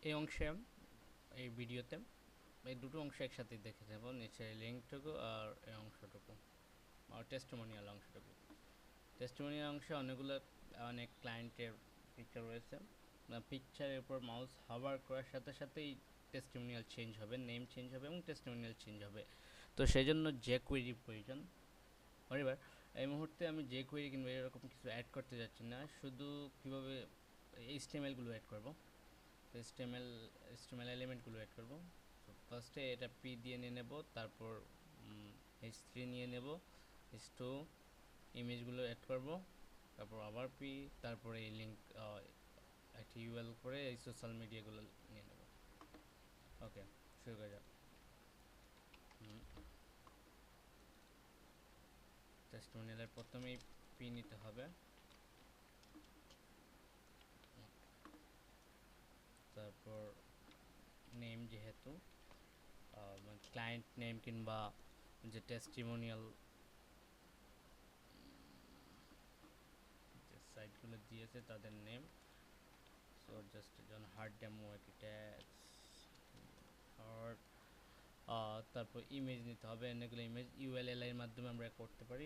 এই অংশে এই ভিডিওতে এই দুটো অংশ একসাথে দেখে যাব, নিচের লিঙ্কটুকু আর এই অংশটুকু আর টেস্টিমোনিয়াল অংশটুকু। টেস্টিমোনিয়াল অংশে অনেক ক্লায়েন্টের পিকচার রয়েছে। পিকচারের উপর মাউস হাভার করার সাথে সাথেই টেস্টিমোনিয়াল চেঞ্জ হবে, নেম চেঞ্জ হবে এবং টেস্টিমোনিয়াল চেঞ্জ হবে। তো সেই জন্য যে কোয়েরি প্রয়োজন। এবার এই মুহূর্তে আমি যে কোয়েরি কিংবা এরকম কিছু অ্যাড করতে যাচ্ছি না, শুধু কীভাবে এইচটিএমএলগুলো অ্যাড করব, এইচটিএমএল এলিমেন্টগুলো অ্যাড করব। তো ফার্স্টে এটা পি দিয়ে নিয়ে নেব, তারপর H3 নিয়ে নেব, H2 ইমেজগুলো অ্যাড করব, তারপর আবার পি, তারপরে এই লিঙ্ক একটা ইউএল করে এই সোশ্যাল মিডিয়াগুলো নিয়ে নেব। ওকে, শুরু করা যাক। টেস্টিমোনিয়ালের প্রথমেই পি নিতে হবে, তারপর নেম, যেহেতু ক্লায়েন্ট নেম কিংবা যে টেস্টিমোনিয়াল যে সাইটগুলো দিয়েছে তাদের নেম। সো জাস্ট জন হার্ড ডেমো একটি ট্যাক্স হার্ড। তারপর ইমেজ নিতে হবে, অনেকগুলো ইমেজ ইউএলএল এর মাধ্যমে আমরা করতে পারি,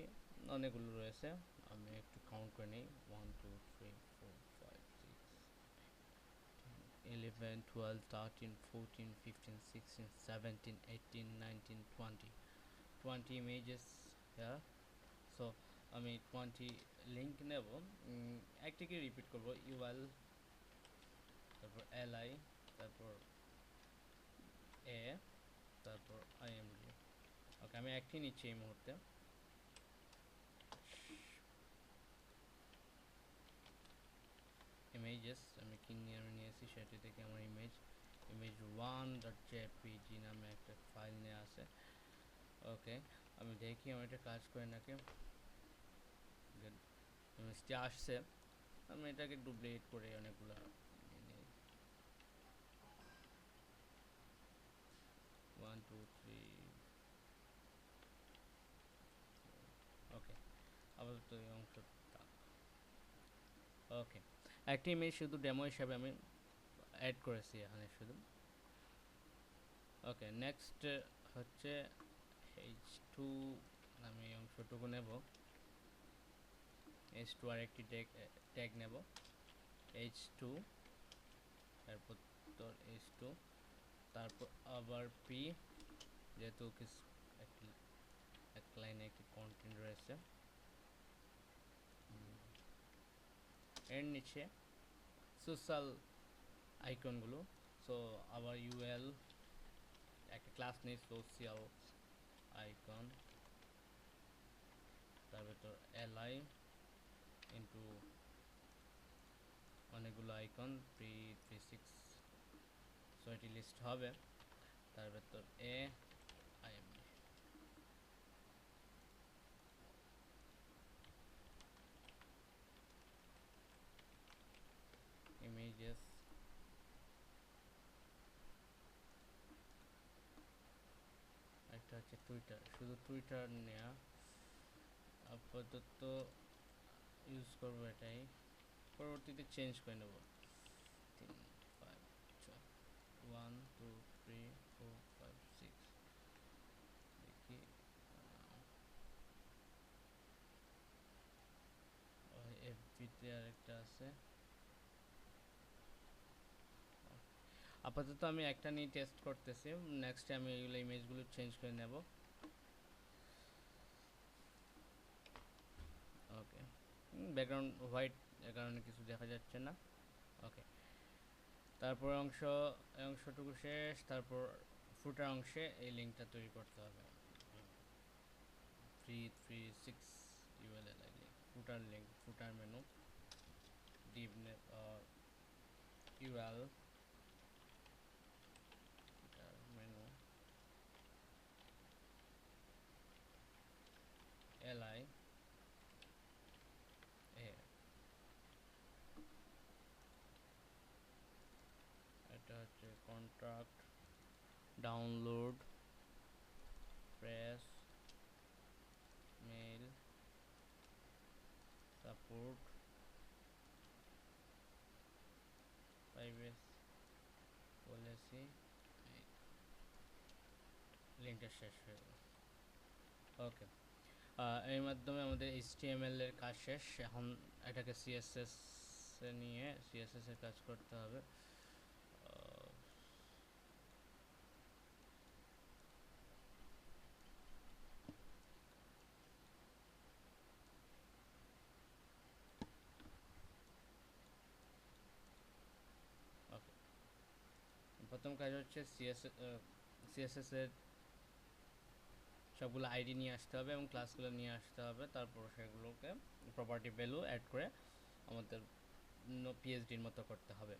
অনেকগুলো রয়েছে। আমি একটু কাউন্ট করে নিই, 1 2 3 4 5 6 11 12 13 14 15 16 17 18 19 20 20 images here. সো আমি 20 লিঙ্ক নেব, একটিকে রিপিট করব, ইউএল, তারপর এলআই, তারপর এ, তারপর আইএমডি। ওকে, আমি একটি নিচ্ছি এই মুহূর্তে। ইমেজেস আমি নিয়েছি, সেটি থেকে আমার ইমেজ 1.jpg নামে একটা ফাইল নিয়ে আসে। ওকে, আমি দেখি আমার এটা কাজ করে নাকি। ইমেজটি আসছে, আমি এটাকে ডুপ্লিকেট করে অনেকগুলো নিই, 1 2 3। ওকে, আপাতত এই অংশ থাক। ওকে, একটি ইমেজ শুধু ডেমো হিসাবে আমি অ্যাড করেছি এখানে শুধু। ওকে, নেক্সট হচ্ছে H2, আমি অংশটুকু নেব, H2 আর একটি ট্যাগ নেব, H2, তারপর তোর H2, তারপর আবার পি, যেহেতু এক লাইনে একটি কন্টেন্ট রয়েছে। এর নিচে সোশ্যাল আইকনগুলো, সো আবার ইউএল, একটা ক্লাস নেই সোশ্যাল আইকন, তারপর তোর এলআই ইন্টু অনেকগুলো আইকন 3 3 6, সো এটি লিস্ট হবে। তারপর তোর এ আইএমডি, ইমেজেস, একটা হচ্ছে টুইটার, শুধু টুইটার নেয়া আপাতত ইউজ করবো, এটাই পরবর্তীতে চেঞ্জ করে নেব। 3 5 6 1 2 3 4 5 6, দেখি এফবিতে আরেকটা আছে। আপাতত আমি একটা নিয়ে টেস্ট করতেছি, নেক্সট আমি এইগুলো ইমেজগুলো চেঞ্জ করে নেব। ওকে, ব্যাকগ্রাউন্ড হোয়াইট, এ কারণে কিছু দেখা যাচ্ছে না। ওকে, তারপর অংশটুকু শেষ। তারপর ফুটার অংশে এই লিঙ্কটা তৈরি করতে হবে, 3 3 6 ইউএলএল link, footer link, footer menu, div UL, footer menu, LI A, এটা হচ্ছে contract, download, press, mail, support, privacy, বলেছি, লিঙ্কটা শেষ হয়ে গেল। ওকে, এর মাধ্যমে আমাদের HTML এর কাজ শেষ। এখন এটাকে CSS এ নিয়ে CSS এর কাজ করতে হবে। ওকে, প্রথম কাজ হচ্ছে CSS এর সবগুলো আইডি নিয়ে আসতে হবে এবং ক্লাসগুলো নিয়ে আসতে হবে। তারপর সেগুলোকে প্রপার্টি ভ্যালু অ্যাড করে আমাদের PhDর মতো করতে হবে।